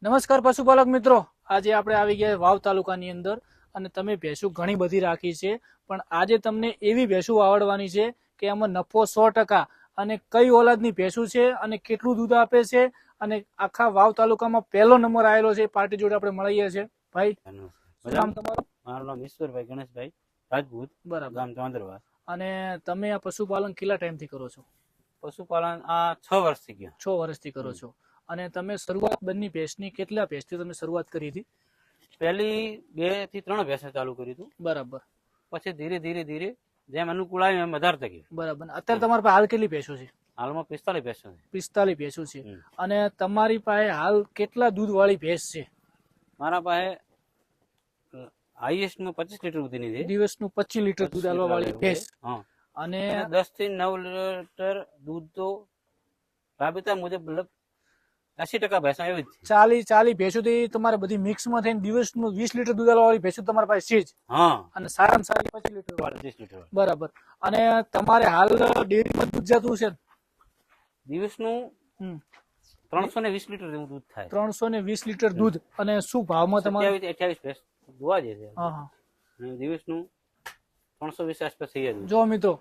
નમસ્કાર પશુપાલક મિત્રો, આજે આપણે આવી ગયા વાવ તાલુકાની અંદર અને તમે ભેંસુ ઘણી બધી રાખી છે, પણ આજે તમને એવી ભેંસુ આવડવાની છે કે એમાં નફો 100% અને કઈ ઓલાદની ભેંસુ છે અને કેટલું દૂધ આપે છે અને આખા વાવ તાલુકામાં પહેલો નંબર આવેલો છે. પાર્ટી જોડે આપણે મળીએ છીએ. ભાઈ, શું નામ તમારું? મારું નામ ઈશ્વરભાઈ ગણેશભાઈ રાજપૂત, બરાબર. ગામ ચાંદરવા. અને તમે આ પશુપાલન કેટલા ટાઈમથી કરો છો? પશુપાલન આ 6 વર્ષથી ગયો. 6 વર્ષથી કરો છો. અને તમે શરૂઆત બંને ભેંસની કેટલા ભેંસથી તમે શરૂઆત કરી હતી? પહેલી 2 થી 3 ભેંસો ચાલુ કર્યું હતું. બરાબર. પછી ધીરે ધીરે જેમ અનુકૂળ આવ્યું એમ વધારતા ગયો. બરાબર. અત્યારે તમારા પાસે હાલ કેટલી ભેંસો છે? હાલમાં 45 ભેંસો છે. 45 ભેંસો છે. અને તમારી પાસે હાલ કેટલા દૂધ વાળી ભેંસ છે? મારા પાસે હાઈએસ્ટ માં 25 લીટર સુધીની છે. દિવસનું 25 લીટર દૂધ આલવા વાળી ભેંસ. હા. અને 10 થી 9 લીટર દૂધ તો રાબેતા મુજબ મતલબ 80% ભેંસો એવી જ છે. 40 ભેંસોથી તમારે બધી મિક્સમાં થઈને દિવસનું 20 લીટર દૂધ આલવા વાળી ભેંસો તમારી પાસે છે જ. હા. અને સારામાં સારી 25 લીટર વાળી. 25 લીટર વાળી. બરાબર. અને તમારે હાલ ડેરીમાં દૂધ જતું છે ને? દિવસનું 320 લીટર જેવું દૂધ થાય. 320 લીટર દૂધ. અને શું ભાવમાં તમારે? 28 ભેંસ દોવા છે. હા હા. અને દિવસનું 320 આસપાસ થઈ જાય. જો મિત્રો,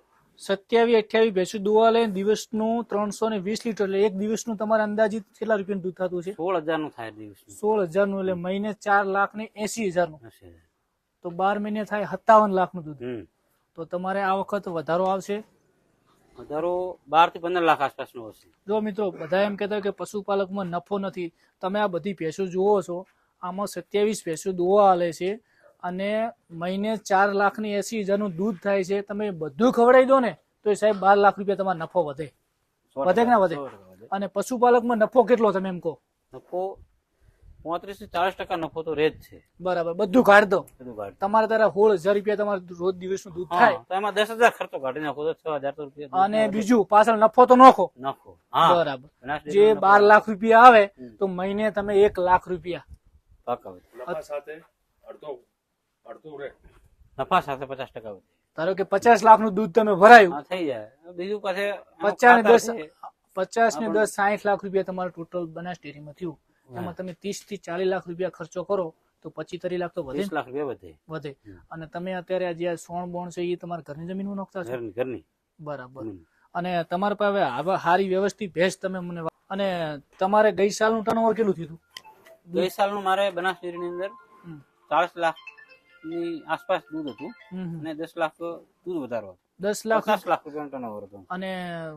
27-28 ભેંસો દોવા લે, દિવસનું 320 લીટર, એટલે એક દિવસનું તમારે અંદાજિત કેટલા રૂપિયાનું દૂધ થતું છે? 16,000 નું થાય દિવસનું. 16,000 નું, એટલે મહિને 4,80,000 નું. તો 12 મહિને થાય 57 લાખનું દૂધ. તો તમારે આ વખત વધારો આવશે. વધારો 12 થી 15 લાખ આસપાસનો હશે. જો મિત્રો, બધા એમ કહેતા હોય કે પશુપાલકમાં નફો નથી. તમે આ બધી ભેંસો જુઓ છો, આમાં 27 ભેંસો દોવા આલે છે અને મહિને 4,80,000 નું દૂધ થાય છે. તમે બધું ખવડાવી દો ને તો એ સાહેબ 12 લાખ રૂપિયા તમારો નફો વધે. વધે કે ના વધે? અને પશુપાલકમાં નફો કેટલો તમે એમ કહો? નફો 35 થી 40% નફો તો રહે જ છે. બરાબર. બધું કાઢ દો, બધું કાઢ. તમારે તારા 16,000 રૂપિયા તમારે રોજ દિવસનું દૂધ થાય. તો એમાં 10,000 ખર્ચો કાઢી નાખો તો 6,000 રૂપિયા. અને બીજું પાછળ નફો તો નોખો. નફો. હા. બરાબર. જે 12 લાખ રૂપિયા આવે તો મહિને તમે 1 લાખ રૂપિયા પાકા નફા સાથે અડધું રહે. નફા સાથે 50% વધે. ધારો કે 50 લાખનું દૂધ તમે ભરાયું, હા, થઈ જાય. બીજું પાસે 50 ને 10 60 લાખ રૂપિયા તમારું ટોટલ બનાસ ડેરીમાં થયું. એમાં તમે 30 થી 40 લાખ રૂપિયા ખર્ચો કરો તો 25-30 લાખ તો વધે. 20 લાખ રૂપિયા વધે. અને તમે અત્યારે જે સોણ બોણ છે એ તમારા ઘરની જમીનમાં નોખતા છો? ઘરની. બરાબર. અને તમારા પાસે હવે સારી વ્યવસ્થિત ભેંસ તમે મને. અને તમારે ગઈ સાલનું ટર્નઓવર કેટલું થયું? ગઈ સાલનું મારે બનાસ ડેરીની અંદર 40 લાખ ની આસપાસ દૂધ હતું અને 10 લાખ દૂધ વધારો હતો. 10 લાખ 50 લાખ રૂપિયાનું ટર્નઓવર હતું. અને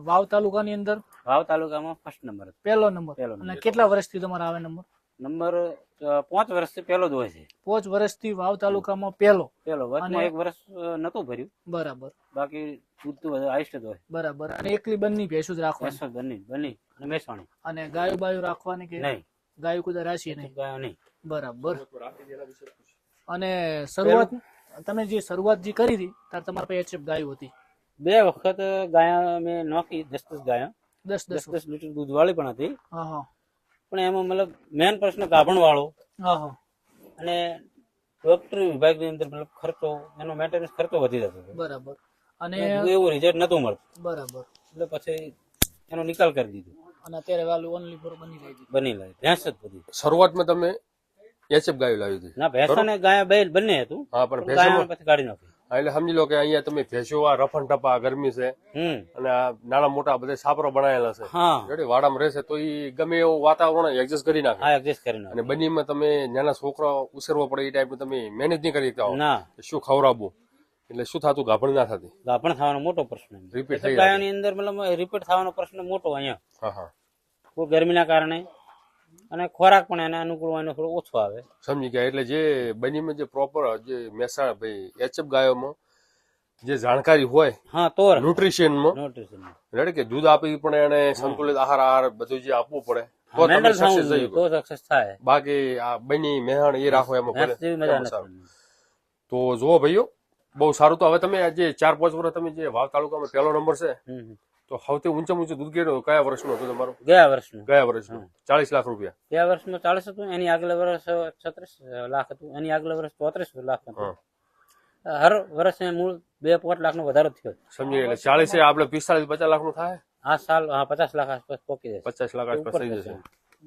વાવ તાલુકાની અંદર વાવ તાલુકામાં ફર્સ્ટ નંબર હતો. પહેલો નંબર. અને કેટલા વર્ષથી તમારે આવે નંબર? નંબર 5 વર્ષથી પહેલો જ હોય છે. 5 વર્ષથી વાવ તાલુકામાં પહેલો. વચમાં 1 વર્ષ નતું ભર્યું. બરાબર. બાકી દૂધ તો હાઈસ્ટ જ હોય. બરાબર. અને એકલી બંની ભેંસું જ રાખવાની? બની અને મહેસાણી. અને ગાયો બાયો રાખવાની કે નહીં? ગાયો કુદા રાશી નહીં? ગાયો નહીં. બરાબર. અને શરૂઆત તમે જે શરૂઆત જે કરી હતી ત્યારે તમારા પાસે એચએફ ગાયો હતી? 2 વખત ગાયા મેં નોખી. 10 ગાયા 10 લીટર દૂધ વાળી પણ હતી. હા હા. પણ એમાં મતલબ મેન પ્રશ્ન ગાભણ વાળો હા હા. અને ડોક્ટર વિભાગની અંદર મતલબ ખર્ચો, એનો મેન્ટેનન્સ ખર્ચો વધી જતો હતો. બરાબર. અને એવું રિઝલ્ટ નતું મળતું. બરાબર. એટલે પછી એનો નિકાલ કરી દીધો. અને અત્યારે વાલું ઓનલી ફોર બની લાવી ભેંસ જ બધી. શરૂઆતમાં તમે એચએફ ગાયો લાવી હતી? ના, ભેંસો ને ગાય બેલ બંને હતું. હા, પણ ગાયો પછી કાઢી નાખી. એટલે સમજી લો કે અહીંયા તમે ભેંસો આ રફન ટપા ગરમી છે અને આ નાના મોટા બધા સાપરો બનાવેલા છે. હા. જોડે વાડામાં રહેશે તો એ ગમે એવું વાતાવરણ એડજસ્ટ કરી નાખે. હા, એડજસ્ટ કરી નાખે. અને બંનેમાં તમે નાના છોકરા ઉછેરવો પડે એ ટાઈપ તમે મેનેજ નહીં કરી શકતા. ના, શું ખવડાવવું એટલે શું થતું? ગાભણ ના થતી? ગાભણ થવાનો મોટો પ્રશ્ન. રિપીટ થઈ ગાયોની અંદર મતલબ રિપીટ થવાનો પ્રશ્ન મોટો અહીંયા. હા હા. કોઈ ગરમીના કારણે અને ખોરાક પણ એને અનુકૂળ હોય થોડો ઓછો આવે. સમજી ગયા. એટલે જે બંનેમાં જે પ્રોપર જે મહેસાણા ભાઈ એચએફ ગાયોમાં જે જાણકારી હોય, હા, તો ન્યુટ્રિશનમાં રેડી કે દૂધ આપી પણ એને સંતુલિત આહાર બધું જે આપવું પડે તો તમે સક્સેસ થઈ શકો. તો સક્સેસ થાય. બાકી આ બની મેહાણ એ રાખો એમાં ભલે સારું. તો જુઓ ભાઈઓ, બહુ સારું. તો હવે તમે આજે 4-5 વર્ષ તમે જે વાવ તાલુકામાં પહેલો નંબર છે, તો સૌથી ઊંચામાં ઊંચું દૂધ કેટલું કયા વર્ષનું હતું તમારું? ગયા વર્ષનું. 40 લાખ રૂપિયા. ગયા વર્ષમાં 40 હતું. એની આગલા વર્ષ 36 લાખ હતું. એની આગલા વર્ષ 34 લાખ હતું. હર વર્ષે મૂળ 2-5 લાખ નો વધારો થયો. સમજી એટલે 40 આપણે 45-50 લાખ નું થાય. આ સાલ 50 લાખ આસપાસ પહોંચી જશે. 50 લાખ આસપાસ થઈ જશે.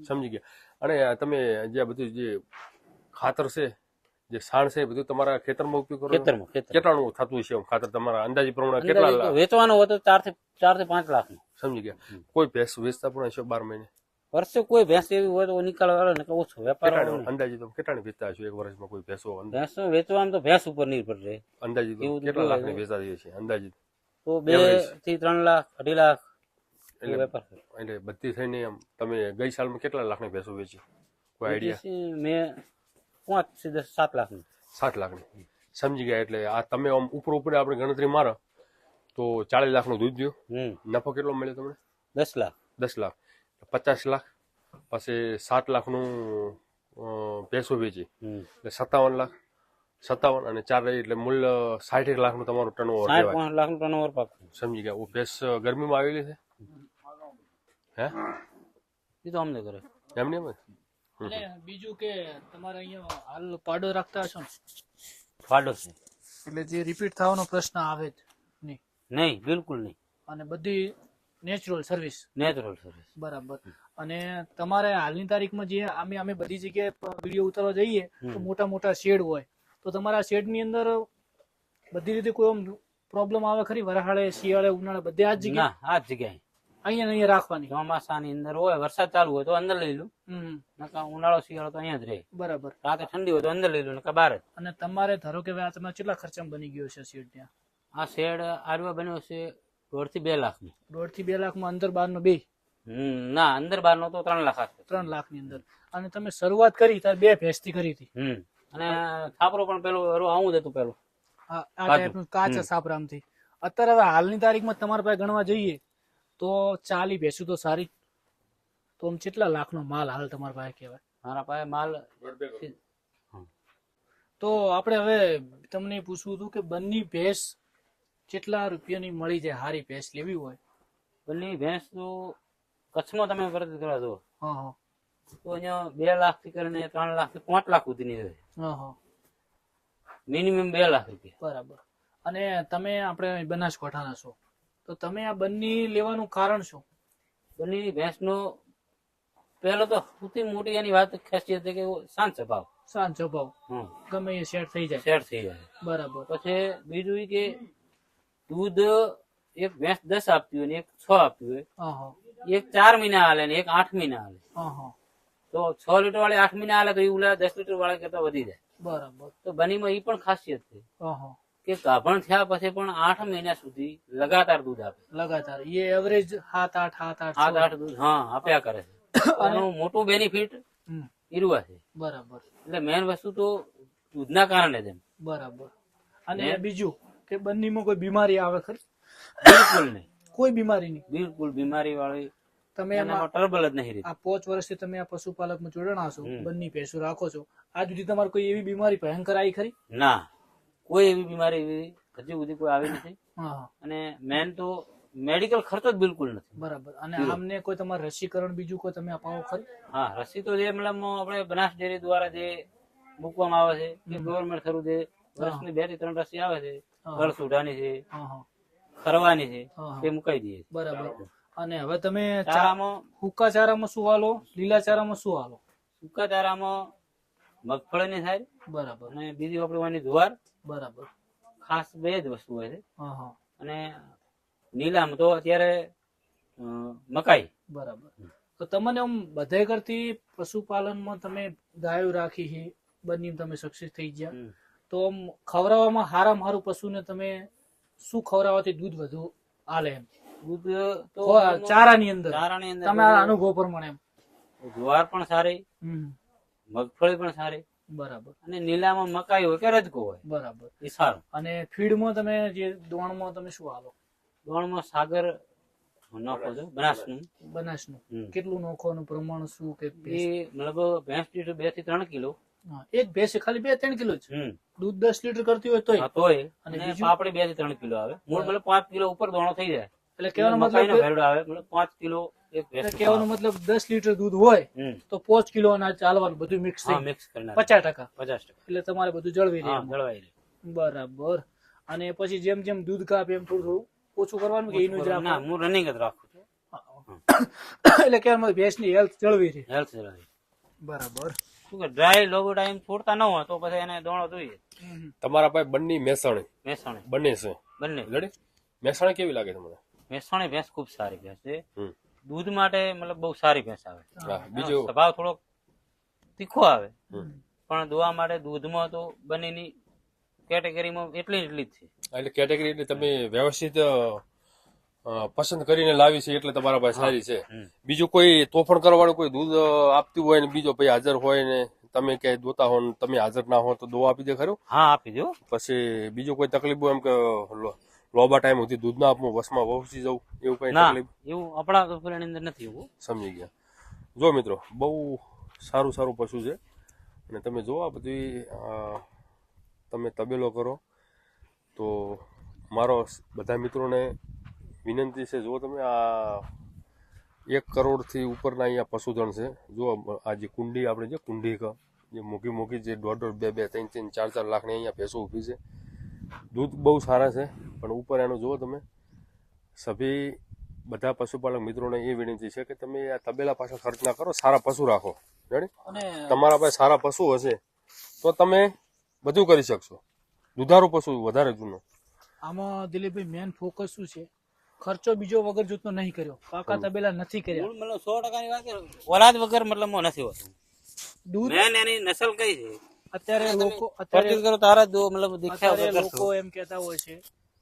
સમજી ગયા. અને તમે જે બધું જે ખાતર છે જે સાણ છે એ બધું તમારા ખેતરમાં ઉપયોગ કરો છો? ખેતરમાં કેટલાનું થતું છે એમ ખાતર તમારા અંદાજી પ્રમાણે કેટલા અંદાજે વેચવાનો હોય તો 4 થી 5 લાખ નું. સમજી ગયા કોઈ ભેંસ વેચતા પણ હશો 12 મહિને વર્ષે કોઈ ભેંસ એવી હોય તો નિકાલ વાળો ને ઓછો વેપાર કેટલાની અંદાજી તો કેટલાની વેચતા હશો એક વર્ષમાં કોઈ ભેંસો ભેંસ વેચવામાં તો ભેંસ ઉપર નિર્ભર રહે. અંદાજી તો એવું તો કેટલા કેવાય લાખની વેચાતી હશે અંદાજી તો 2 થી 3 લાખ 2.5 લાખ એટલે વેપાર કરે. એટલે બધી થઈને એમ તમે ગઈ સાલમાં કેટલા લાખની ભેંસો વેચી કોઈ આઈડિયા? મેં 5 થી 7 લાખ ની. 7 લાખની સમજી ગયા. એટલે આ તમે આમ ઉપર આપણે ગણતરી મારો તો 40 લાખનું દૂધ દો. નફો કેટલો મળ્યો તમને? 10 લાખ 10 લાખ 50 લાખ પછી 7 લાખનું ભેંસો વેચી એટલે 57 લાખ 57 અને 4 રહી એટલે મૂલ્ય 60 લાખનું તમારું ટર્નઓવર કહેવાય. 5 લાખ નું ટર્નઓવર પાક. સમજી ગયા. ભેંસ ગરમીમાં આવેલી છે હે એ તો અમને કરે એમને એમ જ? અને બીજું કે તમારે અહીંયા હાલ પાડો રાખતા હશો ને ફાડો છે એટલે જે રિપીટ થવાનો પ્રશ્ન આવે જ નહીં નહીં, બિલકુલ નહીં. અને બધી નેચરલ સર્વિસ નેચરલ સર્વિસ. બરાબર. અને તમારે હાલની તારીખમાં જે અમે બધી જગ્યાએ વિડીયો ઉતારવા જઈએ તો મોટા મોટા શેડ હોય તો તમારા શેડ ની અંદર બધી રીતે કોઈ પ્રોબ્લેમ આવે ખરી? વરસાળે શિયાળે ઉનાળે બધે આ જ જગ્યાએ? ના, આ જ જગ્યાએ અહીંયા રાખવાની? ચોમાસાની અંદર હોય, વરસાદ ચાલુ હોય તો અંદર લઈ લઉં, નકા ઉનાળો શિયાળો તો અહીંયા જ રહે. બરાબર. રાતે ઠંડી હોય તો અંદર લઈ લઉં, નકા બહાર જ. અને તમારે ધારો કે આ તમારે કેટલા ખર્ચામાં બની ગયો છે શેડ? ત્યાં આ શેડ આરવા બન્યો છે 1.5 થી 2 લાખ નો. 1.5 થી 2 લાખમાં અંદર બાર નો બે? ના, અંદર બહાર નો તો 3 લાખ આપે. 3 લાખની અંદર. અને તમે શરૂઆત કરી ત્યારે 2 ભેંસથી કરી હતી? અને છાપરો પણ પેલું આવું જ હતું પેલું, આ ટાઈપનું કાચા સાપરામથી. અત્યારે હવે હાલની તારીખમાં તમારા પાસે ગણવા જઈએ તો 40 ભેંસું તો સારી, તો આમ કેટલા લાખનો માલ હાલ તમારા પાસે કહેવાય? મારા પાસે માલ. તો આપણે હવે તમને પૂછવું હતું કે બંને ભેંસ કેટલા રૂપિયાની મળી જાય? હારી ભેંસ લેવી હોય બંને ભેંસ તો કચ્છમાં તમે ખરીદી કરવા દો હા તો અહીંયા 2 લાખ થી કરીને 3 લાખ થી 5 લાખ સુધીની રહે. હા મિનિમમ 2 લાખ રૂપિયા. બરાબર. અને તમે આપણે બનાસકાંઠાના છો તો તમે આ બંને લેવાનું કારણ શું? બંને ભેંસનો પહેલો તો સૌથી મોટી એની વાત ખાસિયત છે કે શાંત સ્વભાવ. શાંત સ્વભાવ, ગમે એ સેટ થઈ જાય. સેટ થઈ જાય. બરાબર. પછી બીજું ઈ કે દૂધ એક ભેંસ 10 આપતી હોય ને એક 6 આપતી હોય, એક 4 મહિના હાલે ને એક 8 મહિના હાલે. તો 6 લીટર વાળી 8 મહિના હાલે તો એ ઓલા 10 લીટર વાળા કરતા વધી જાય. બરાબર. તો બંનેમાં એ પણ ખાસિયત છે કે ગાભણ થયા પછી પણ 8 મહિના સુધી લગાતાર દૂધ આપે. લગાતાર એ એવરેજ 7-8 દૂધ આપ્યા કરે છે. એનું મોટું બેનિફિટ ઈરુઆ છે. બરાબર. એટલે મેન વસ્તુ તો દૂધના કારણે જ. બરાબર. અને બીજું કે બંનેમાં કોઈ બીમારી આવે ખરી? બિલકુલ નહીં, કોઈ બીમારી નહીં. બિલકુલ બીમારી વાળી તમે એમાં ટ્રબલ જ નહીં. આ 5 વર્ષથી તમે આ પશુપાલકમાં જોડાણા છો, બંને ભેંસો રાખો છો, આજ સુધી તમારે કોઈ એવી બીમારી ભયંકર આવી ખરી? ના, કોઈ એવી બીમારી હજી સુધી કોઈ આવી નથી. અને મેન તો મેડિકલ ખર્ચો જ બિલકુલ નથી. બરાબર. અને આમને કોઈ તમારે રસીકરણ બીજું કોઈ તમે અપાવો ખરી? હા, રસી તો જે મતલબ આપણે બનાસ ડેરી દ્વારા જે મૂકવામાં આવે છે કે ગવર્મેન્ટ થરું જે વર્ષની 2 થી 3 રસી આવે છે, ગળ સુઢાની છે, ખરવાની છે, તે મુકાઈ દઈએ. બરાબર. અને હવે તમે ચારામાં સૂકા ચારામાં શું હાલો, લીલા ચારામાં શું હાલો? સૂકા ચારામાં મગફળીની થાય. બરાબર. અને બીજી આપણી જુવાર. બરાબર. ખાસ 2 જ વસ્તુ હોય છે. અને નીલામ તો અત્યારે મકાઈ. બરાબર. તો તમને આમ બધે કરતી પશુપાલનમાં તમે ગાયો રાખી છે, બંને તમે સક્સેસ થઈ ગયા, તો આમ ખવડાવવામાં હારામાં હારું પશુને તમે શું ખવડાવવાથી દૂધ વધુ હાલે? એમ દૂધ તો ચારાની અંદર અંદર તમારા અનુભવ પ્રમાણે એમ જુવાર પણ સારી, મગફળી પણ સારી. બરાબર. અને નીલામાં મકાઈ હોય કે રજકો હોય. બરાબર. એ સારું. અને ફીડમાં તમે જે દોણમાં તમે શું હાલો? દોણમાં સાગર નાખો છો, બનાસનું. કેટલું નાખવાનું પ્રમાણ શું? કે એ મતલબ ભેંસ દીઠ 2 થી 3 કિલો. એક ભેંસ ખાલી 2-3 કિલો જ દૂધ 10 લીટર કરતી હોય તોય? અને પાપડી 2 થી 3 કિલો આવે. મૂળ મતલબ 5 કિલો ઉપર દોણો થઈ જાય. એટલે કહેવાનો મતલબ આવે મતલબ 5 કિલો. કહેવાનો મતલબ 10 લીટર દૂધ હોય તો 5 કિલો અનાજ ચાલવાનું, બધું મિક્સ થઈ મિક્સ કરીને 50%. એટલે તમારે બધું જળવાઈ રહે. બરાબર. અને પછી જેમ જેમ દૂધ કાપે એમ થોડું ઓછું કરવાનું કે એનું જ રાખવાનું? હું રનિંગ જ રાખું છું. એટલે કહેવાનો ભેંસની હેલ્થ જળવી રહે. બરાબર. શું કે ડ્રાય લોબો ટાઈમ છોડતા ન હોય તો પછી એને દોણો જોઈએ. તમારા પાસે બંને મહેસાણી મહેસાણી બંને છે બંને. રેડી? મહેસાણી કેવી લાગે તમને? મહેસાણી ભેંસ ખૂબ સારી ભેંસ છે. હમ. દૂધ માટે મતલબ બહુ સારી ભેંસ આવે. હા, બીજું સ્વભાવ થોડોક તીખો આવે હમ. પણ દોવા માટે દૂધમાં તો બંનેની કેટેગરીમાં એટલી જ છે. એટલે કેટેગરી એટલે તમે વ્યવસ્થિત પસંદ કરીને લાવી છે એટલે તમારા પાસે સારી છે. બીજું કોઈ તોફાન કરવાનું કોઈ દૂધ આપતું હોય ને બીજો ભાઈ હાજર હોય ને તમે ક્યાંય દોતા હો ને તમે હાજર ના હો તો દવા આપી દે ખરું? હા આપી દો. પછી બીજું કોઈ તકલીફ હોય એમ કે લોબા ટાઈમ સુધી દૂધ ના આપવું વસમાં વહસી જવું એવું કઈ ના તકલીફ? એવું આપણા કલ્પનાની અંદર નથી એવું. સમજી ગયા. જો મિત્રો બહુ સારું પશુ છે અને તમે જો આ બધી તમે તબેલો કરો તો મારો બધા મિત્રોને વિનંતી છે, જો તમે આ 1 કરોડથી ઉપરના અહીંયા પશુધન છે. જો આ જે કુંડી આપણે જે કુંડી જે મોઘી જે 1.5, 2, 3, 4 લાખની અહીંયા ભેંસો ઊભી છે. દૂધ બહુ સારા છે પણ ઉપર એનું જુઓ તમે. સભી બધા પશુપાલક મિત્રોને એ વિનંતી છે કે તમે આ તબેલા પાછળ ખર્ચ ના કરો, સારા પશુ રાખો. રેડી? તમારા પાસે સારા પશુ હશે તો તમે બધું કરી શકશો. દુધારું પશુ વધારે જૂનું. આમાં દિલીપભાઈ મેન ફોકસ શું છે? ખર્ચો બીજો વગર જૂથનો નહીં કર્યો, પાકા તબેલા નથી કર્યા. મતલબ 100%ની વાત કરું ઓલાદ વગર મતલબ નથી હોતું. દૂધ મેન એની નસલ કઈ છે? અત્યારે લોકો પરચેઝ કરો તારા દો મતલબ દીક્ષા અત્યારે લોકો એમ કહેતા હોય છે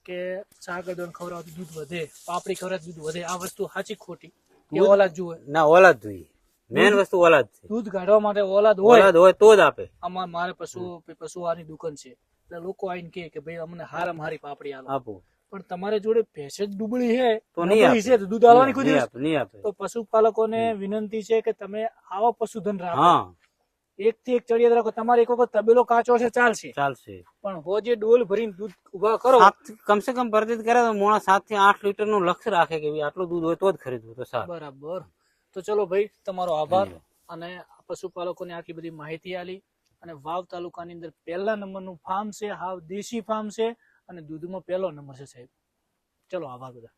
કે સાગરદોન ખવડાવવાથી દૂધ વધે, પાપડી ખવડાવવાથી દૂધ વધે. આ વસ્તુ સાચી ખોટી? કે ઓલાદ જુએ? ના ઓલાદ જોઈએ. મેન વસ્તુ ઓલાદ છે. દૂધ કાઢવા માટે ઓલાદ હોય તો જ આપે. આમાં મારે પશુઆહારની દુકાન છે એટલે લોકો આવીને કે ભાઈ અમને હારામાં હારી પાપડી આપો. પણ તમારે જોડે ભેંસ જ દુબળી છે તો નબળી છે તો દૂધ આલવાની કોઈ દિવસ નહીં આપે. તો પશુપાલકોને વિનંતી છે કે તમે આવા પશુધન રાખો. 1 થી 1 ચડિયાત રાખો. તમારે એક વખત તબેલો કાચો છે ચાલશે પણ હો જે ડોલ ભરીને દૂધ ઉભા કરો કમસે કમ પરચેઝ કરે તો મોણા 7 થી 8 લીટર નું લક્ષ્ય રાખે કે આટલું દૂધ હોય તો જ ખરીદવું તો સારું. બરાબર. તો ચલો ભાઈ તમારો આભાર અને પશુપાલકોને આટલી બધી માહિતી આલી. અને વાવ તાલુકાની અંદર 1લા નંબરનું ફાર્મ છે, હાવ દેશી ફાર્મ છે અને દૂધમાં 1લો નંબર છે સાહેબ. ચલો આભાર બધા.